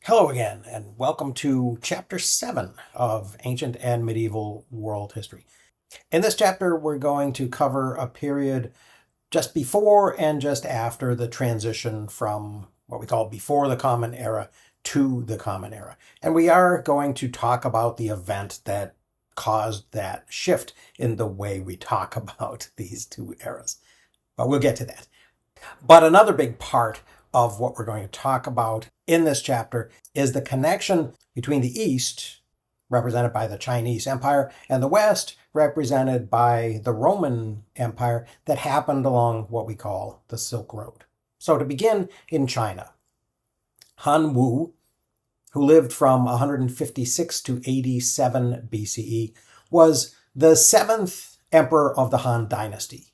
Hello again, and welcome to Chapter 7 of Ancient and Medieval World History. In this chapter, we're going to cover a period just before and just after the transition from what we call before the Common Era to the Common Era. And we are going to talk about the event that caused that shift in the way we talk about these two eras. But we'll get to that. But another big part of what we're going to talk about in this chapter is the connection between the East, represented by the Chinese Empire, and the West, represented by the Roman Empire, that happened along what we call the Silk Road. So to begin in China, Han Wu, who lived from 156 to 87 BCE, was the seventh emperor of the Han dynasty,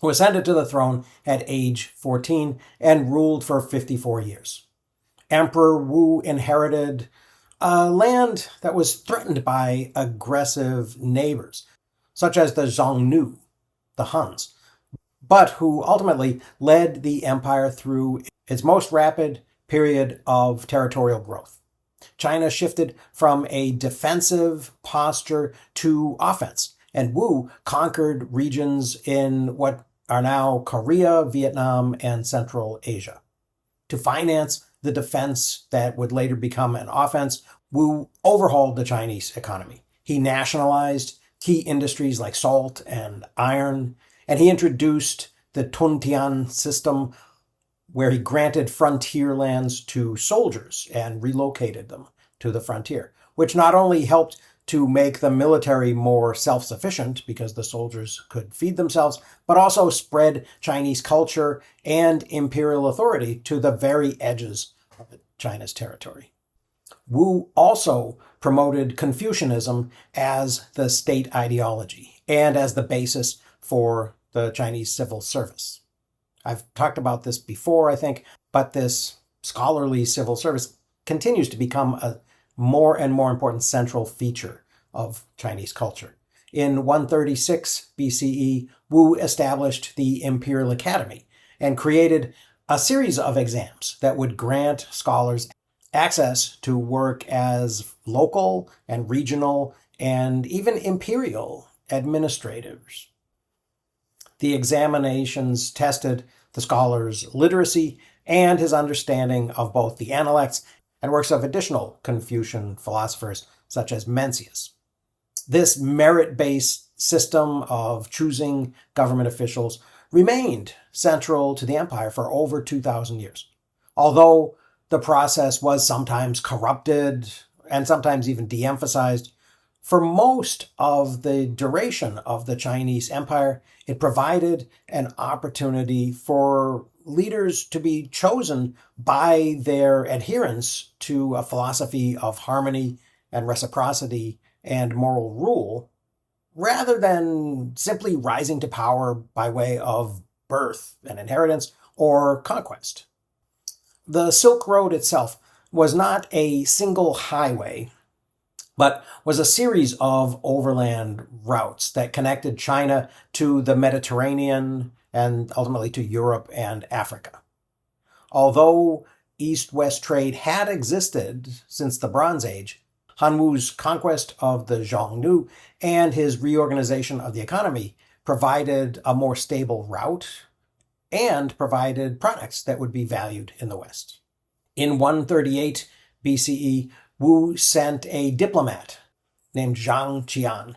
who ascended to the throne at age 14 and ruled for 54 years. Emperor Wu inherited a land that was threatened by aggressive neighbors, such as the Xiongnu, the Huns, but who ultimately led the empire through its most rapid period of territorial growth. China shifted from a defensive posture to offense, and Wu conquered regions in what are now Korea, Vietnam, and Central Asia. To finance the defense that would later become an offense, Wu overhauled the Chinese economy. He nationalized key industries like salt and iron, and he introduced the Tuntian system, where he granted frontier lands to soldiers and relocated them to the frontier, which not only helped to make the military more self-sufficient because the soldiers could feed themselves, but also spread Chinese culture and imperial authority to the very edges of China's territory. Wu also promoted Confucianism as the state ideology and as the basis for the Chinese civil service. I've talked about this before, I think, but this scholarly civil service continues to become a more and more important central feature of Chinese culture. In 136 BCE, Wu established the Imperial Academy and created a series of exams that would grant scholars access to work as local and regional and even imperial administrators. The examinations tested the scholar's literacy and his understanding of both the Analects and works of additional Confucian philosophers such as Mencius. This merit-based system of choosing government officials remained central to the empire for over 2,000 years. Although the process was sometimes corrupted and sometimes even de-emphasized, for most of the duration of the Chinese Empire, it provided an opportunity for leaders to be chosen by their adherence to a philosophy of harmony and reciprocity and moral rule, rather than simply rising to power by way of birth and inheritance or conquest. The Silk Road itself was not a single highway, but was a series of overland routes that connected China to the Mediterranean and ultimately to Europe and Africa. Although East-West trade had existed since the Bronze Age, Han Wu's conquest of the Xiongnu and his reorganization of the economy provided a more stable route and provided products that would be valued in the West. In 138 BCE, Wu sent a diplomat named Zhang Qian.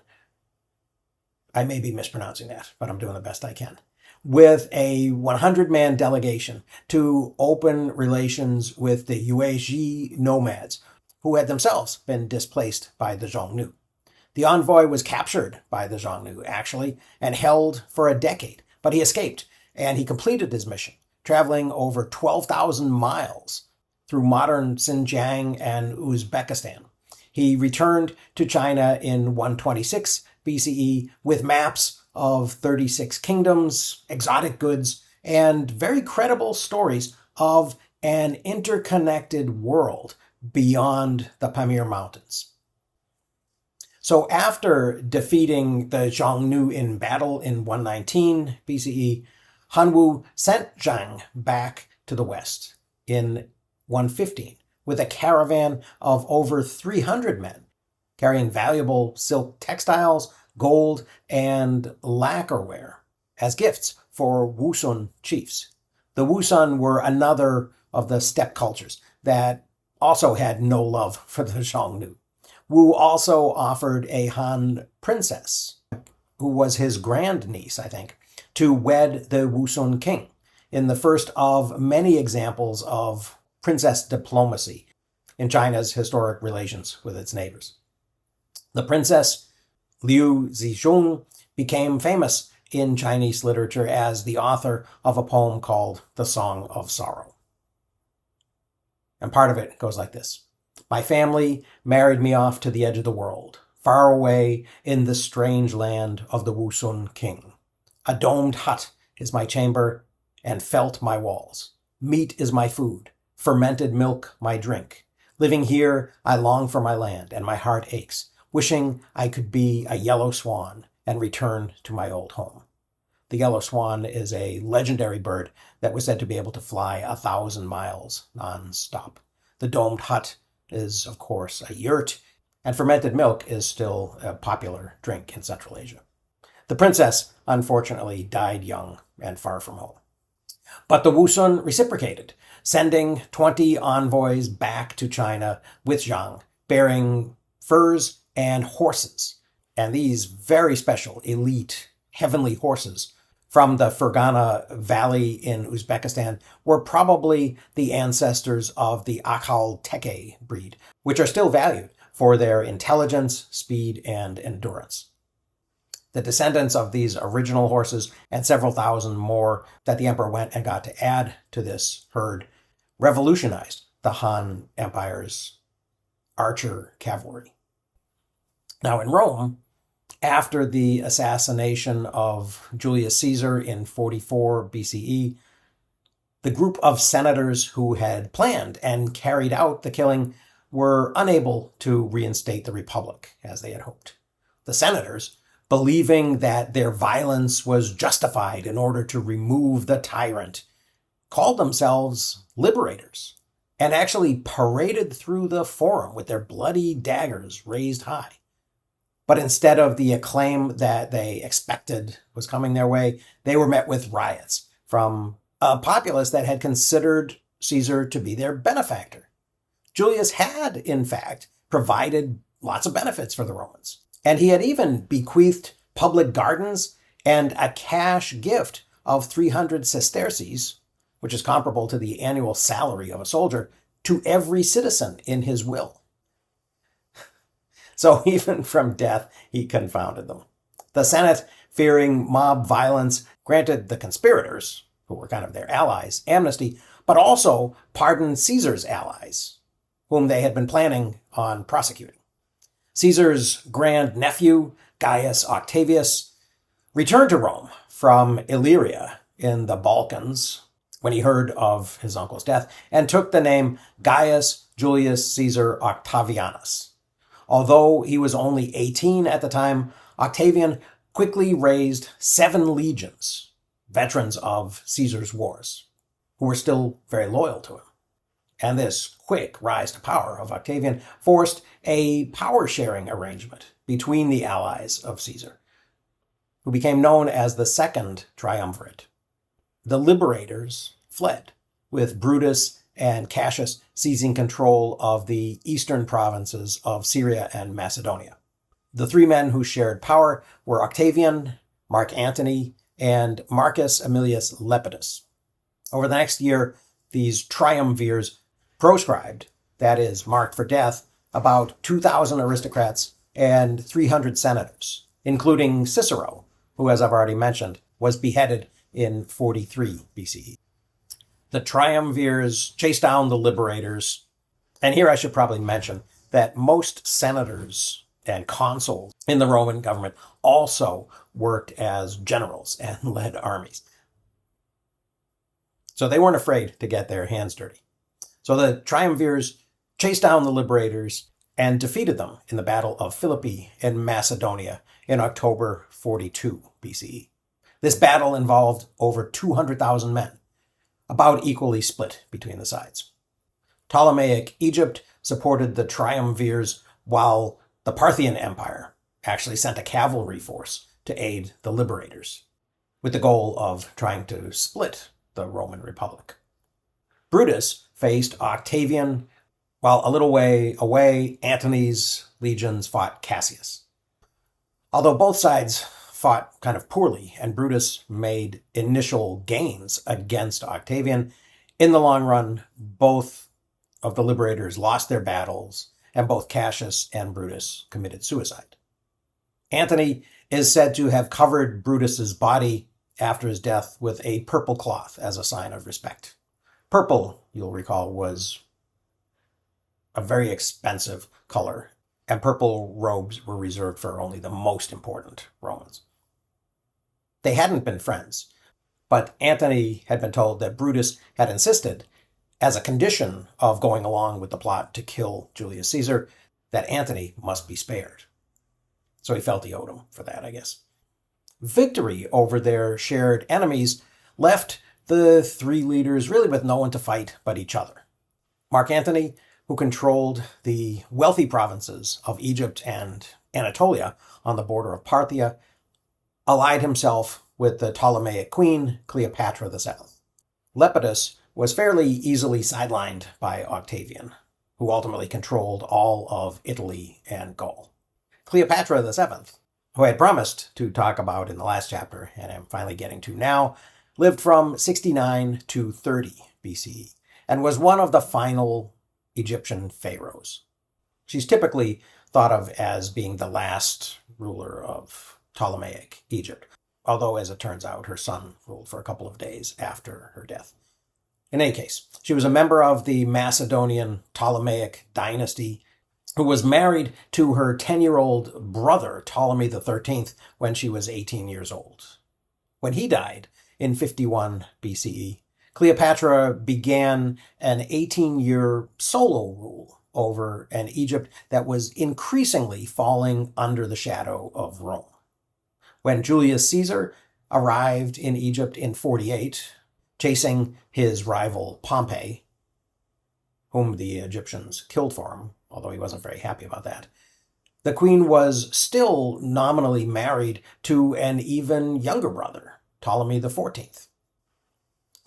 I may be mispronouncing that, but I'm doing the best I can, with a 100-man delegation to open relations with the Yuezhi nomads, who had themselves been displaced by the Xiongnu. The envoy was captured by the Xiongnu, actually, and held for a decade, but he escaped, and he completed his mission, traveling over 12,000 miles through modern Xinjiang and Uzbekistan. He returned to China in 126 BCE with maps of 36 kingdoms, exotic goods, and very credible stories of an interconnected world beyond the Pamir Mountains. So after defeating the Xiongnu in battle in 119 BCE, Han Wu sent Zhang back to the west in 115 with a caravan of over 300 men, carrying valuable silk textiles, gold, and lacquerware as gifts for Wusun chiefs. The Wusun were another of the steppe cultures that also had no love for the Xiongnu. Wu also offered a Han princess, who was his grandniece, I think, to wed the Wusun king, in the first of many examples of princess diplomacy in China's historic relations with its neighbors. The princess, Liu Zixun, became famous in Chinese literature as the author of a poem called The Song of Sorrow. And part of it goes like this. My family married me off to the edge of the world, far away in the strange land of the Wusun king. A domed hut is my chamber, and felt my walls. Meat is my food, fermented milk my drink. Living here, I long for my land, and my heart aches, wishing I could be a yellow swan and return to my old home. The yellow swan is a legendary bird that was said to be able to fly 1,000 miles non-stop. The domed hut is, of course, a yurt, and fermented milk is still a popular drink in Central Asia. The princess, unfortunately, died young and far from home. But the Wusun reciprocated, sending 20 envoys back to China with Zhang, bearing furs and horses. And these very special, elite, heavenly horses from the Fergana Valley in Uzbekistan were probably the ancestors of the Akhal Teke breed, which are still valued for their intelligence, speed, and endurance. The descendants of these original horses and several thousand more that the emperor went and got to add to this herd revolutionized the Han Empire's archer cavalry. Now in Rome, after the assassination of Julius Caesar in 44 BCE, the group of senators who had planned and carried out the killing were unable to reinstate the Republic as they had hoped. The senators, believing that their violence was justified in order to remove the tyrant, called themselves liberators and actually paraded through the forum with their bloody daggers raised high. But instead of the acclaim that they expected was coming their way, they were met with riots from a populace that had considered Caesar to be their benefactor. Julius had, in fact, provided lots of benefits for the Romans. And he had even bequeathed public gardens and a cash gift of 300 sesterces, which is comparable to the annual salary of a soldier, to every citizen in his will. So even from death, he confounded them. The Senate, fearing mob violence, granted the conspirators, who were kind of their allies, amnesty, but also pardoned Caesar's allies, whom they had been planning on prosecuting. Caesar's grand-nephew, Gaius Octavius, returned to Rome from Illyria in the Balkans when he heard of his uncle's death and took the name Gaius Julius Caesar Octavianus. Although he was only 18 at the time, Octavian quickly raised 7 legions, veterans of Caesar's wars, who were still very loyal to him. And this quick rise to power of Octavian forced a power-sharing arrangement between the allies of Caesar, who became known as the Second Triumvirate. The liberators fled, with Brutus and Cassius seizing control of the eastern provinces of Syria and Macedonia. The 3 men who shared power were Octavian, Mark Antony, and Marcus Aemilius Lepidus. Over the next year, these triumvirs proscribed, that is, marked for death, about 2,000 aristocrats and 300 senators, including Cicero, who, as I've already mentioned, was beheaded in 43 BCE. The triumvirs chased down the liberators, and here I should probably mention that most senators and consuls in the Roman government also worked as generals and led armies. So they weren't afraid to get their hands dirty. So the triumvirs chased down the liberators and defeated them in the Battle of Philippi in Macedonia in October 42 BCE. This battle involved over 200,000 men, about equally split between the sides. Ptolemaic Egypt supported the triumvirs, while the Parthian Empire actually sent a cavalry force to aid the liberators, with the goal of trying to split the Roman Republic. Brutus faced Octavian, while a little way away, Antony's legions fought Cassius. Although both sides fought kind of poorly, and Brutus made initial gains against Octavian, in the long run, both of the liberators lost their battles, and both Cassius and Brutus committed suicide. Antony is said to have covered Brutus's body after his death with a purple cloth as a sign of respect. Purple, you'll recall, was a very expensive color, and purple robes were reserved for only the most important Romans. They hadn't been friends, but Antony had been told that Brutus had insisted, as a condition of going along with the plot to kill Julius Caesar, that Antony must be spared. So he felt he owed him for that, I guess. Victory over their shared enemies left the three leaders really with no one to fight but each other. Mark Antony, who controlled the wealthy provinces of Egypt and Anatolia on the border of Parthia, allied himself with the Ptolemaic queen, Cleopatra VII. Lepidus was fairly easily sidelined by Octavian, who ultimately controlled all of Italy and Gaul. Cleopatra VII, who I had promised to talk about in the last chapter, and I'm finally getting to now, lived from 69 to 30 BCE, and was one of the final Egyptian pharaohs. She's typically thought of as being the last ruler of Ptolemaic Egypt, although, as it turns out, her son ruled for a couple of days after her death. In any case, she was a member of the Macedonian Ptolemaic dynasty, who was married to her 10-year-old brother, Ptolemy XIII, when she was 18 years old. When he died in 51 BCE, Cleopatra began an 18-year solo rule over an Egypt that was increasingly falling under the shadow of Rome. When Julius Caesar arrived in Egypt in 48, chasing his rival Pompey, whom the Egyptians killed for him, although he wasn't very happy about that, the queen was still nominally married to an even younger brother, Ptolemy XIV.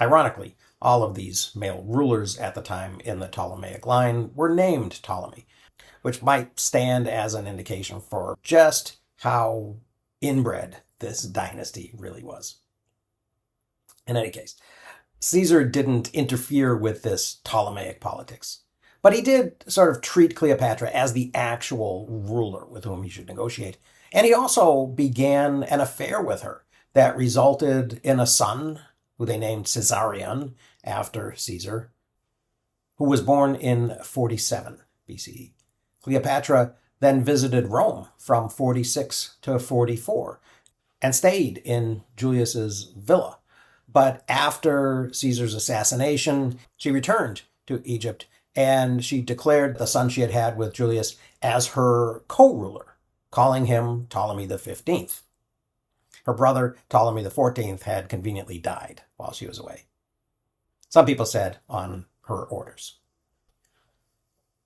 Ironically, all of these male rulers at the time in the Ptolemaic line were named Ptolemy, which might stand as an indication for just how inbred this dynasty really was. In any case, Caesar didn't interfere with this Ptolemaic politics, but he did sort of treat Cleopatra as the actual ruler with whom he should negotiate, and he also began an affair with her that resulted in a son who they named Caesarion after Caesar, who was born in 47 BCE. Cleopatra then visited Rome from 46 to 44 and stayed in Julius's villa. But after Caesar's assassination, she returned to Egypt, and she declared the son she had had with Julius as her co-ruler, calling him Ptolemy XV. Her brother, Ptolemy XIV, had conveniently died while she was away. Some people said on her orders.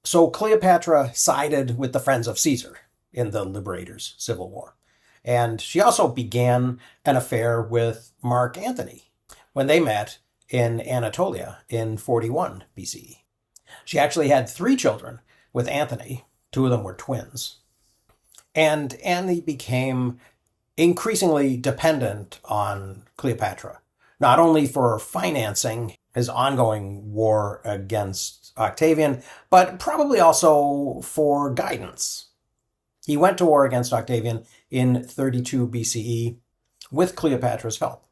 So Cleopatra sided with the friends of Caesar in the Liberators' Civil War. And she also began an affair with Mark Antony when they met in Anatolia in 41 BCE. She actually had 3 children with Antony. 2 of them were twins. And Antony became increasingly dependent on Cleopatra, not only for financing his ongoing war against Octavian, but probably also for guidance. He went to war against Octavian in 32 BCE with Cleopatra's help.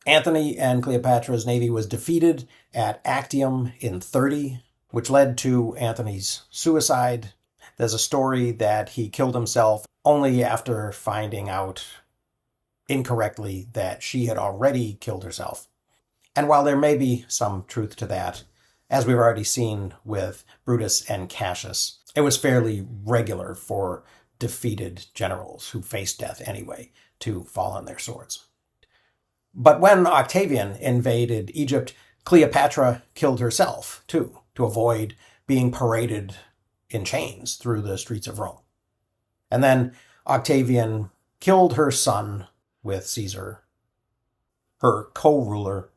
Antony and Cleopatra's navy was defeated at Actium in 30, which led to Antony's suicide. There's a story that he killed himself only after finding out incorrectly that she had already killed herself. And while there may be some truth to that, as we've already seen with Brutus and Cassius, it was fairly regular for defeated generals who faced death anyway to fall on their swords. But when Octavian invaded Egypt, Cleopatra killed herself too, to avoid being paraded in chains through the streets of Rome. And then Octavian killed her son with Caesar, her co-ruler,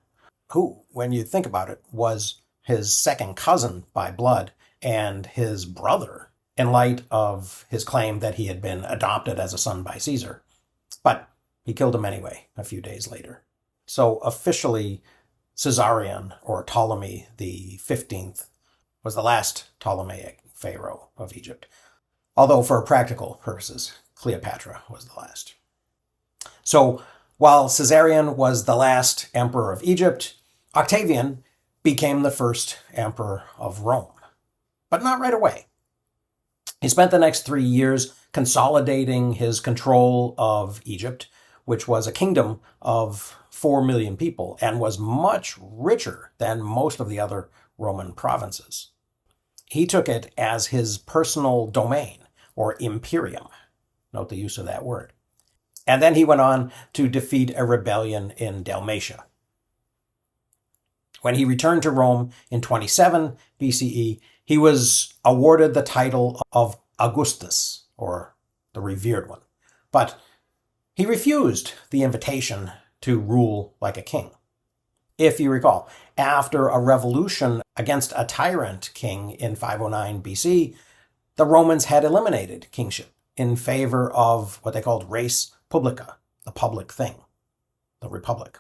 who, when you think about it, was his second cousin by blood and his brother, in light of his claim that he had been adopted as a son by Caesar. But he killed him anyway a few days later. So officially, Caesarion, or Ptolemy the 15th, was the last Ptolemaic pharaoh of Egypt. Although for practical purposes, Cleopatra was the last. So while Caesarion was the last emperor of Egypt, Octavian became the first emperor of Rome. But not right away. He spent the next 3 years consolidating his control of Egypt, which was a kingdom of 4 million people and was much richer than most of the other Roman provinces. He took it as his personal domain, or imperium. Note the use of that word. And then he went on to defeat a rebellion in Dalmatia. When he returned to Rome in 27 BCE, he was awarded the title of Augustus, or the revered one. But he refused the invitation to rule like a king. If you recall, after a revolution against a tyrant king in 509 BC, the Romans had eliminated kingship in favor of what they called res publica, the public thing, the republic.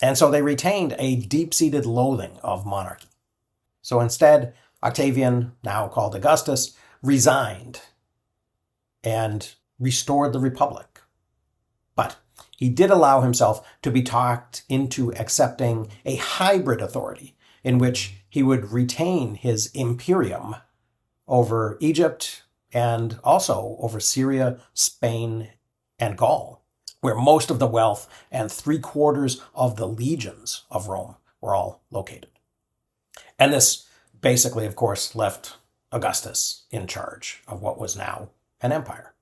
And so they retained a deep-seated loathing of monarchy. So instead, Octavian, now called Augustus, resigned and restored the republic. But he did allow himself to be talked into accepting a hybrid authority in which he would retain his imperium over Egypt and also over Syria, Spain, and Gaul, where most of the wealth and 3/4 of the legions of Rome were all located. And this basically, of course, left Augustus in charge of what was now an empire.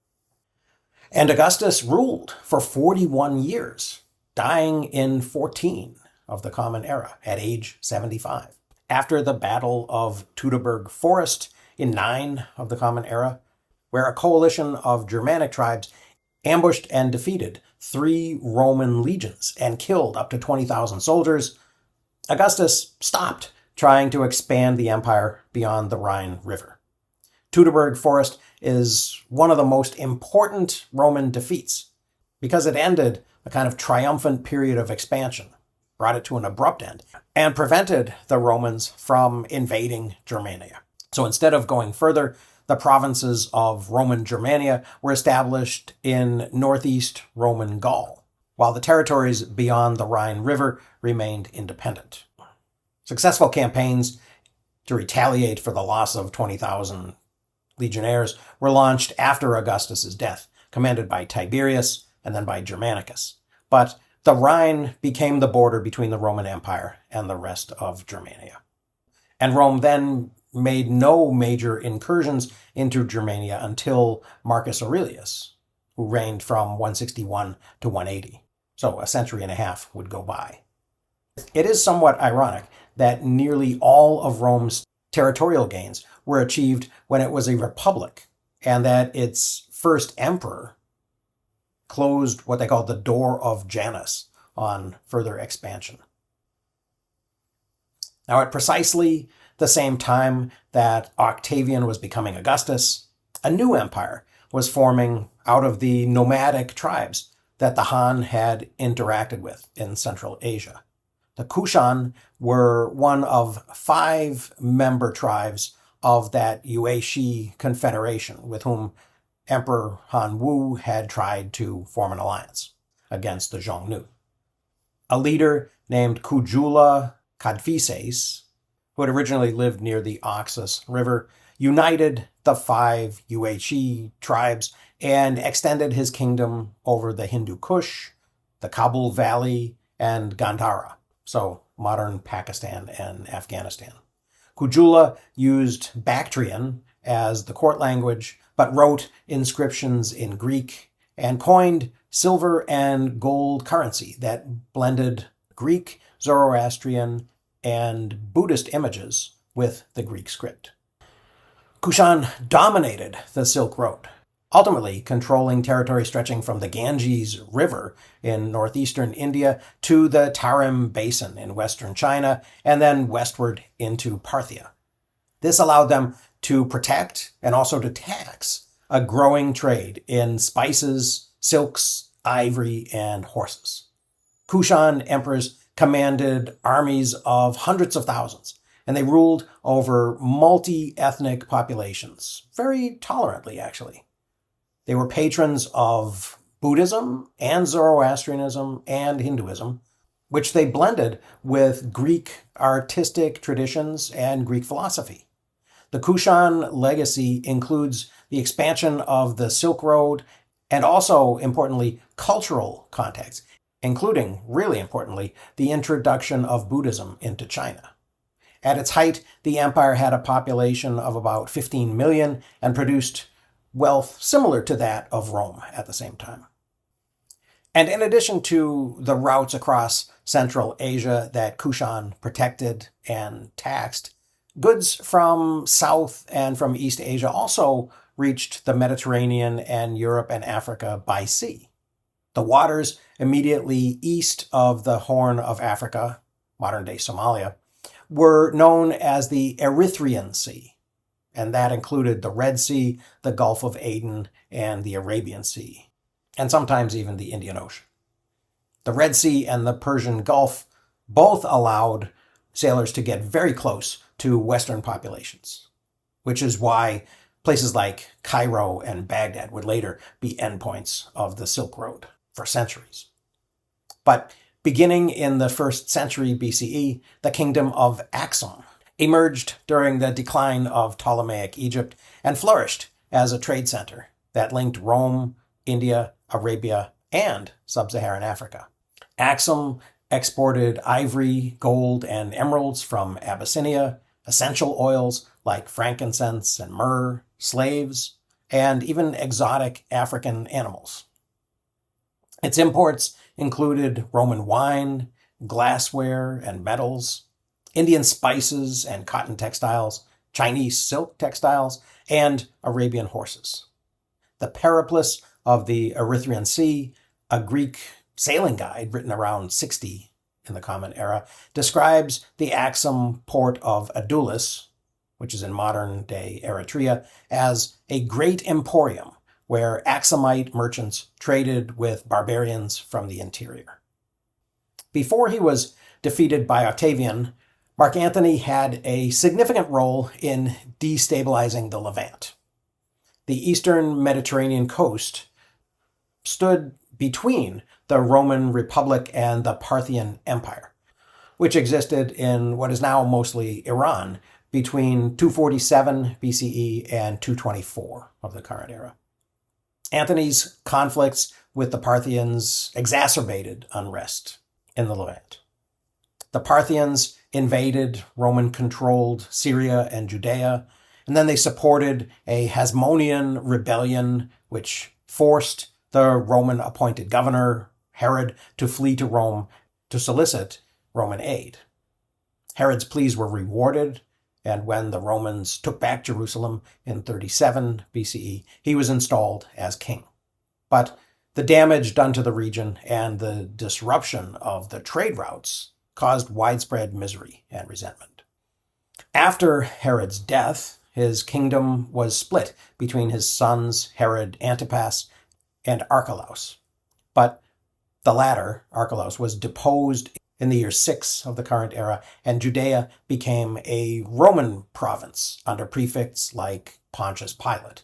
And Augustus ruled for 41 years, dying in 14 of the Common Era at age 75. After the Battle of Teutoburg Forest in 9 of the Common Era, where a coalition of Germanic tribes ambushed and defeated 3 Roman legions and killed up to 20,000 soldiers, Augustus stopped trying to expand the empire beyond the Rhine River. Teutoburg Forest is one of the most important Roman defeats because it ended a kind of triumphant period of expansion, brought it to an abrupt end, and prevented the Romans from invading Germania. So instead of going further, the provinces of Roman Germania were established in northeast Roman Gaul, while the territories beyond the Rhine River remained independent. Successful campaigns to retaliate for the loss of 20,000 legionnaires were launched after Augustus's death, commanded by Tiberius and then by Germanicus. But the Rhine became the border between the Roman Empire and the rest of Germania. And Rome then made no major incursions into Germania until Marcus Aurelius, who reigned from 161 to 180. So a century and a half would go by. It is somewhat ironic that nearly all of Rome's territorial gains were achieved when it was a republic, and that its first emperor closed what they called the door of Janus on further expansion. Now, at precisely the same time that Octavian was becoming Augustus, a new empire was forming out of the nomadic tribes that the Han had interacted with in Central Asia. The Kushan were one of 5 member tribes of that Yueshi confederation with whom Emperor Han Wu had tried to form an alliance against the Xiongnu. A leader named Kujula Kadphises, who had originally lived near the Oxus River, united the 5 Yueshi tribes and extended his kingdom over the Hindu Kush, the Kabul Valley, and Gandhara, so modern Pakistan and Afghanistan. Kujula used Bactrian as the court language, but wrote inscriptions in Greek and coined silver and gold currency that blended Greek, Zoroastrian, and Buddhist images with the Greek script. Kushan dominated the Silk Road, ultimately controlling territory stretching from the Ganges River in northeastern India to the Tarim Basin in western China, and then westward into Parthia. This allowed them to protect and also to tax a growing trade in spices, silks, ivory, and horses. Kushan emperors commanded armies of hundreds of thousands, and they ruled over multi-ethnic populations, very tolerantly, actually. They were patrons of Buddhism and Zoroastrianism and Hinduism, which they blended with Greek artistic traditions and Greek philosophy. The Kushan legacy includes the expansion of the Silk Road and also, importantly, cultural contexts, including, really importantly, the introduction of Buddhism into China. At its height, the empire had a population of about 15 million and produced wealth similar to that of Rome at the same time. And in addition to the routes across Central Asia that Kushan protected and taxed, goods from South and from East Asia also reached the Mediterranean and Europe and Africa by sea. The waters immediately east of the Horn of Africa, modern-day Somalia, were known as the Erythraean Sea, and that included the Red Sea, the Gulf of Aden, and the Arabian Sea, and sometimes even the Indian Ocean. The Red Sea and the Persian Gulf both allowed sailors to get very close to Western populations, which is why places like Cairo and Baghdad would later be endpoints of the Silk Road for centuries. But beginning in the 1st century BCE, the kingdom of Aksum emerged during the decline of Ptolemaic Egypt and flourished as a trade center that linked Rome, India, Arabia, and sub-Saharan Africa. Aksum exported ivory, gold, and emeralds from Abyssinia, essential oils like frankincense and myrrh, slaves, and even exotic African animals. Its imports included Roman wine, glassware, and metals, Indian spices and cotton textiles, Chinese silk textiles, and Arabian horses. The Periplus of the Erythraean Sea, a Greek sailing guide written around 60 in the Common Era, describes the Aksum port of Adulis, which is in modern-day Eritrea, as a great emporium where Aksumite merchants traded with barbarians from the interior. Before he was defeated by Octavian, Mark Antony had a significant role in destabilizing the Levant. The eastern Mediterranean coast stood between the Roman Republic and the Parthian Empire, which existed in what is now mostly Iran between 247 BCE and 224 of the current era. Antony's conflicts with the Parthians exacerbated unrest in the Levant. The Parthians invaded Roman-controlled Syria and Judea, and then they supported a Hasmonean rebellion which forced the Roman-appointed governor, Herod, to flee to Rome to solicit Roman aid. Herod's pleas were rewarded, and when the Romans took back Jerusalem in 37 BCE, he was installed as king. But the damage done to the region and the disruption of the trade routes caused widespread misery and resentment. After Herod's death, his kingdom was split between his sons Herod Antipas and Archelaus. But the latter, Archelaus, was deposed in the year 6 of the current era, and Judea became a Roman province under prefects like Pontius Pilate,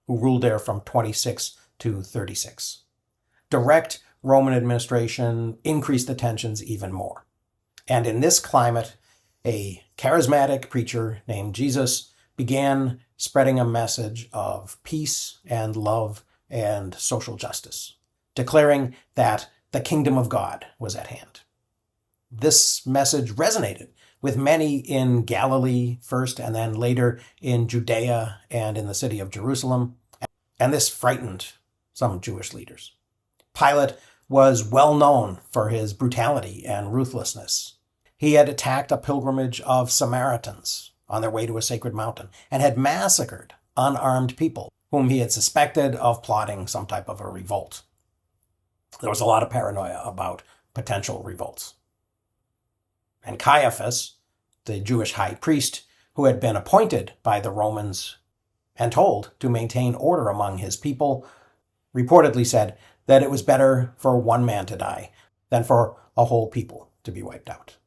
who ruled there from 26 to 36. Direct Roman administration increased the tensions even more. And in this climate, a charismatic preacher named Jesus began spreading a message of peace and love and social justice, declaring that the kingdom of God was at hand. This message resonated with many in Galilee first and then later in Judea and in the city of Jerusalem, and this frightened some Jewish leaders. Pilate was well known for his brutality and ruthlessness. He had attacked a pilgrimage of Samaritans, on their way to a sacred mountain and had massacred unarmed people whom he had suspected of plotting some type of a revolt. There was a lot of paranoia about potential revolts. And Caiaphas, the Jewish high priest, who had been appointed by the Romans and told to maintain order among his people, reportedly said that it was better for one man to die than for a whole people to be wiped out.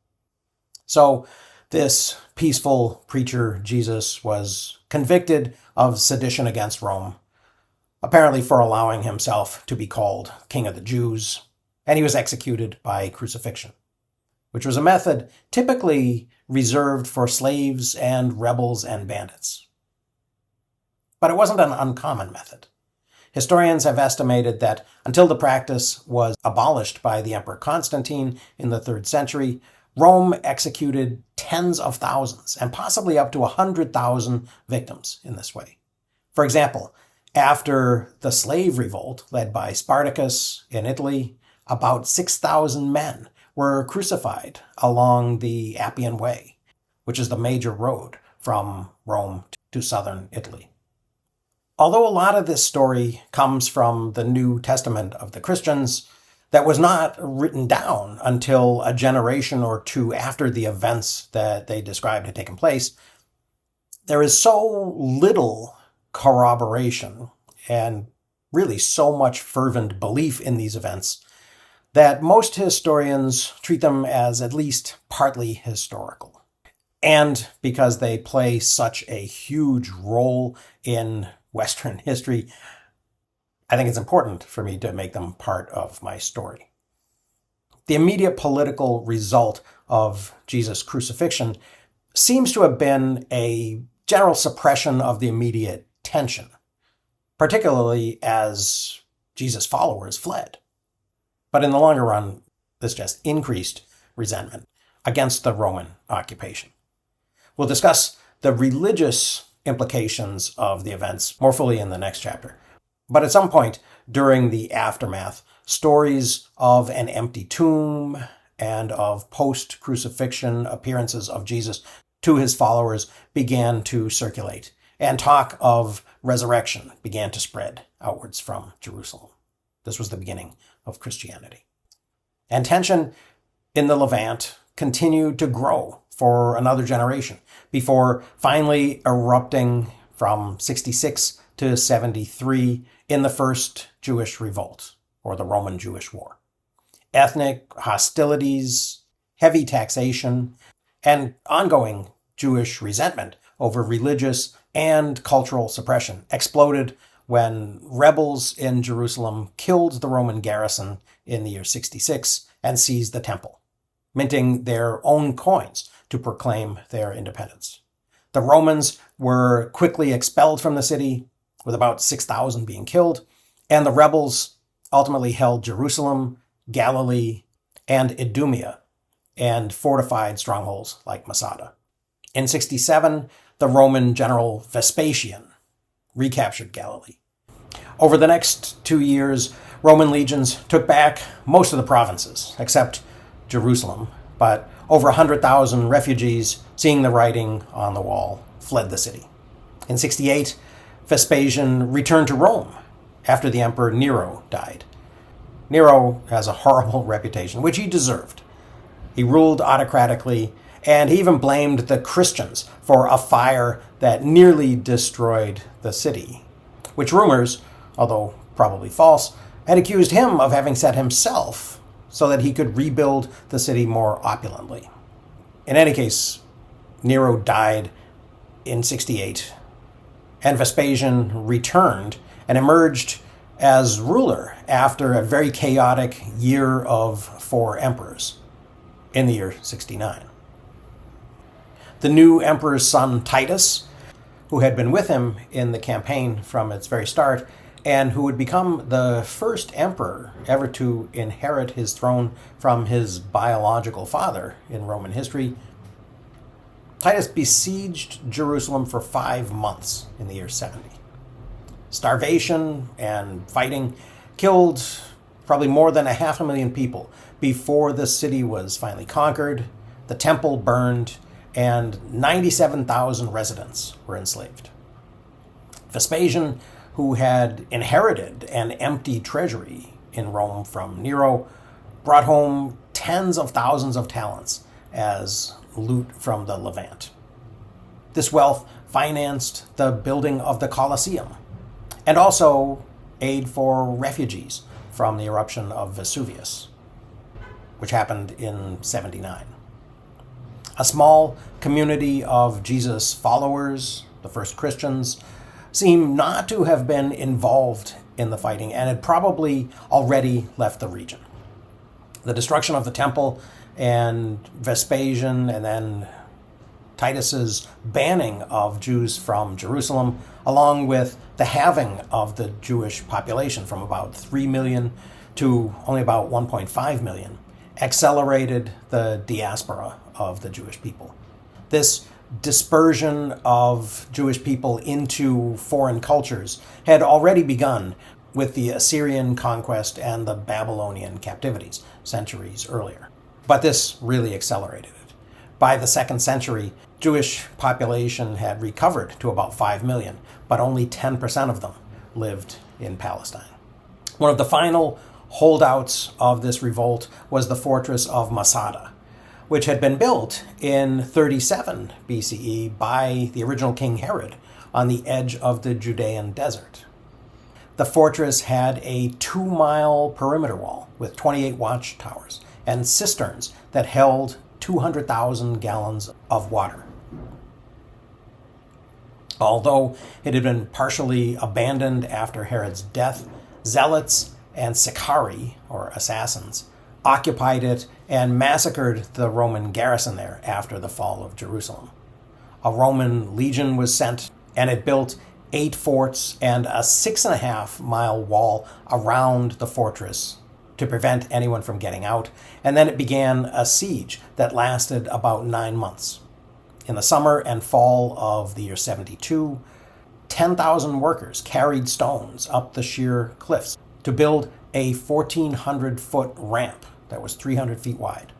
So this peaceful preacher, Jesus, was convicted of sedition against Rome, apparently for allowing himself to be called King of the Jews, and he was executed by crucifixion, which was a method typically reserved for slaves and rebels and bandits. But it wasn't an uncommon method. Historians have estimated that until the practice was abolished by the Emperor Constantine in the 3rd century, Rome executed tens of thousands and possibly up to 100,000 victims in this way. For example, after the slave revolt led by Spartacus in Italy, about 6,000 men were crucified along the Appian Way, which is the major road from Rome to southern Italy. Although a lot of this story comes from the New Testament of the Christians, that was not written down until a generation or two after the events that they described had taken place, there is so little corroboration and really so much fervent belief in these events that most historians treat them as at least partly historical. And because they play such a huge role in Western history, I think it's important for me to make them part of my story. The immediate political result of Jesus' crucifixion seems to have been a general suppression of the immediate tension, particularly as Jesus' followers fled. But in the longer run, this just increased resentment against the Roman occupation. We'll discuss the religious implications of the events more fully in the next chapter. But at some point during the aftermath, stories of an empty tomb and of post-crucifixion appearances of Jesus to his followers began to circulate, and talk of resurrection began to spread outwards from Jerusalem. This was the beginning of Christianity. And tension in the Levant continued to grow for another generation before finally erupting from 66 to 73 in the First Jewish Revolt, or the Roman Jewish War. Ethnic hostilities, heavy taxation, and ongoing Jewish resentment over religious and cultural suppression exploded when rebels in Jerusalem killed the Roman garrison in the year 66 and seized the temple, minting their own coins to proclaim their independence. The Romans were quickly expelled from the city, with about 6,000 being killed, and the rebels ultimately held Jerusalem, Galilee, and Idumea, and fortified strongholds like Masada. In 67, the Roman general Vespasian recaptured Galilee. Over the next 2 years, Roman legions took back most of the provinces, except Jerusalem, but over 100,000 refugees, seeing the writing on the wall, fled the city. In 68, Vespasian returned to Rome after the Emperor Nero died. Nero has a horrible reputation, which he deserved. He ruled autocratically, and he even blamed the Christians for a fire that nearly destroyed the city, which rumors, although probably false, had accused him of having set himself so that he could rebuild the city more opulently. In any case, Nero died in 68, and Vespasian returned and emerged as ruler after a very chaotic year of 4 emperors in the year 69. The new emperor's son, Titus, who had been with him in the campaign from its very start, and who would become the first emperor ever to inherit his throne from his biological father in Roman history, Titus besieged Jerusalem for 5 months in the year 70. Starvation and fighting killed probably more than 500,000 people before the city was finally conquered, the temple burned, and 97,000 residents were enslaved. Vespasian, who had inherited an empty treasury in Rome from Nero, brought home tens of thousands of talents as loot from the Levant. This wealth financed the building of the Colosseum and also aid for refugees from the eruption of Vesuvius, which happened in 79. A small community of Jesus followers, the first Christians, seem not to have been involved in the fighting and had probably already left the region. The destruction of the temple and Vespasian and then Titus's banning of Jews from Jerusalem, along with the halving of the Jewish population from about 3 million to only about 1.5 million, accelerated the diaspora of the Jewish people. This dispersion of Jewish people into foreign cultures had already begun with the Assyrian conquest and the Babylonian captivities centuries earlier. But this really accelerated it. By the 2nd century, Jewish population had recovered to about 5 million, but only 10% of them lived in Palestine. One of the final holdouts of this revolt was the fortress of Masada, which had been built in 37 BCE by the original King Herod on the edge of the Judean desert. The fortress had a 2-mile perimeter wall with 28 watchtowers and cisterns that held 200,000 gallons of water. Although it had been partially abandoned after Herod's death, zealots and sicari, or assassins, occupied it and massacred the Roman garrison there after the fall of Jerusalem. A Roman legion was sent, and it built 8 forts and a 6.5-mile wall around the fortress to prevent anyone from getting out, and then it began a siege that lasted about 9 months. In the summer and fall of the year 72, 10,000 workers carried stones up the sheer cliffs to build a 1,400-foot ramp that was 300 feet wide.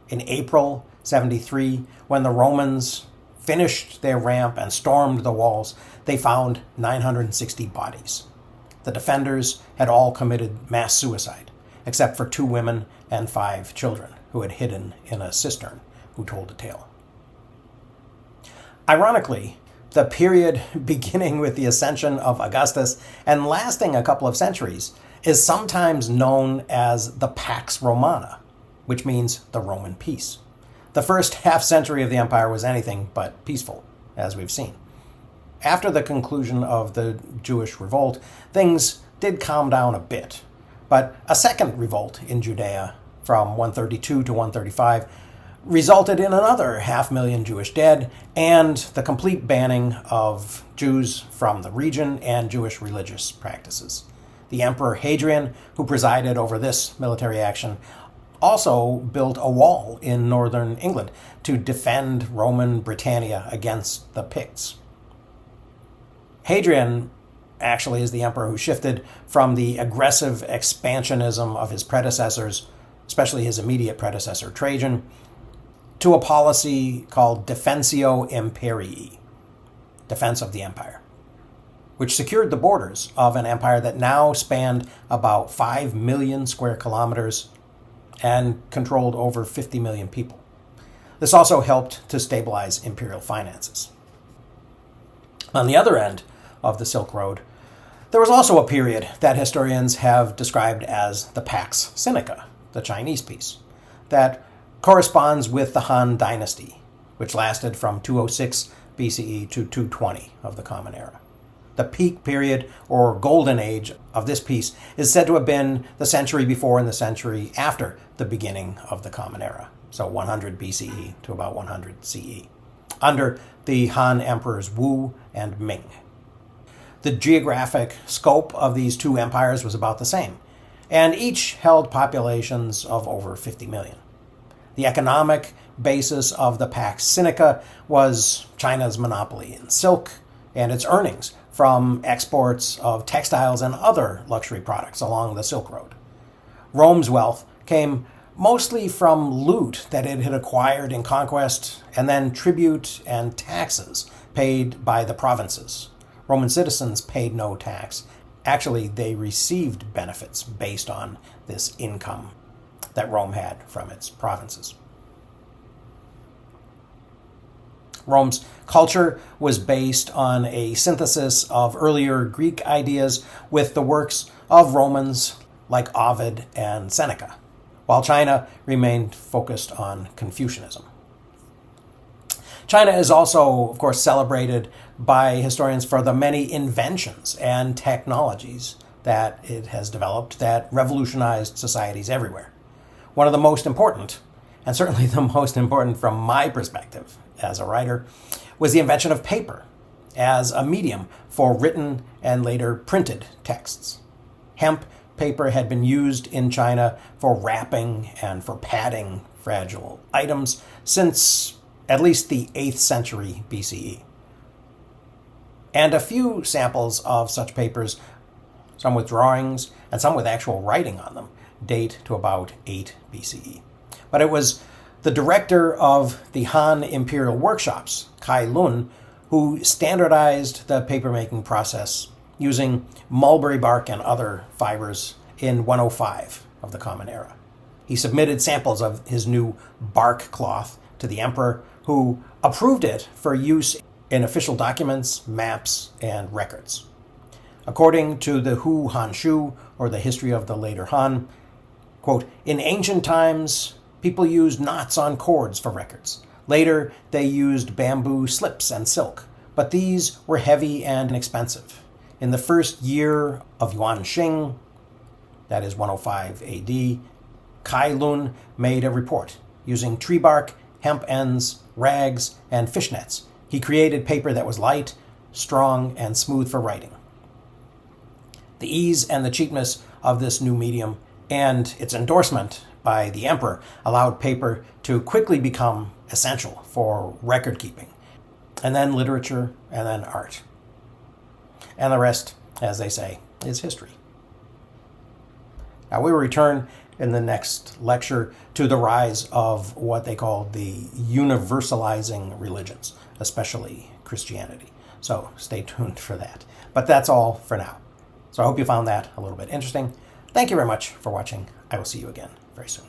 In April 73, when the Romans finished their ramp and stormed the walls, they found 960 bodies. The defenders had all committed mass suicide, except for 2 women and 5 children who had hidden in a cistern who told the tale. Ironically, the period beginning with the ascension of Augustus and lasting a couple of centuries is sometimes known as the Pax Romana, which means the Roman peace. The first half-century of the empire was anything but peaceful, as we've seen. After the conclusion of the Jewish revolt, things did calm down a bit, but a second revolt in Judea from 132 to 135 resulted in another 500,000 Jewish dead and the complete banning of Jews from the region and Jewish religious practices. The Emperor Hadrian, who presided over this military action, also built a wall in northern England to defend Roman Britannia against the Picts. Hadrian actually is the emperor who shifted from the aggressive expansionism of his predecessors, especially his immediate predecessor Trajan, to a policy called Defensio Imperii, defense of the empire, which secured the borders of an empire that now spanned about 5 million square kilometers and controlled over 50 million people. This also helped to stabilize imperial finances. On the other end of the Silk Road, there was also a period that historians have described as the Pax Sinica, the Chinese peace, that corresponds with the Han Dynasty, which lasted from 206 BCE to 220 of the Common Era. The peak period, or golden age, of this peace is said to have been the century before and the century after the beginning of the Common Era, so 100 BCE to about 100 CE, under the Han emperors Wu and Ming. The geographic scope of these two empires was about the same, and each held populations of over 50 million. The economic basis of the Pax Sinica was China's monopoly in silk and its earnings from exports of textiles and other luxury products along the Silk Road. Rome's wealth came mostly from loot that it had acquired in conquest, and then tribute and taxes paid by the provinces. Roman citizens paid no tax. Actually, they received benefits based on this income that Rome had from its provinces. Rome's culture was based on a synthesis of earlier Greek ideas with the works of Romans like Ovid and Seneca, while China remained focused on Confucianism. China is also, of course, celebrated by historians for the many inventions and technologies that it has developed that revolutionized societies everywhere. One of the most important, and certainly the most important from my perspective as a writer, was the invention of paper as a medium for written and later printed texts. Hemp paper had been used in China for wrapping and for padding fragile items since at least the 8th century BCE. And a few samples of such papers, some with drawings and some with actual writing on them, date to about 8 BCE. But it was the director of the Han imperial workshops, Kai Lun, who standardized the papermaking process using mulberry bark and other fibers in 105 of the Common Era. He submitted samples of his new bark cloth to the emperor, who approved it for use in official documents, maps, and records. According to the Hu Hanshu, or the history of the later Han, quote, "In ancient times, people used knots on cords for records. Later, they used bamboo slips and silk, but these were heavy and expensive. In the first year of Yuan Xing, that is 105 AD, Kai Lun made a report. Using tree bark, hemp ends, rags, and fishnets, he created paper that was light, strong, and smooth for writing. The ease and the cheapness of this new medium and its endorsement by the emperor allowed paper to quickly become essential for record keeping, and then literature, and then art. And the rest, as they say, is history." Now we will return in the next lecture to the rise of what they call the universalizing religions, especially Christianity. So stay tuned for that. But that's all for now. So I hope you found that a little bit interesting. Thank you very much for watching. I will see you again very soon.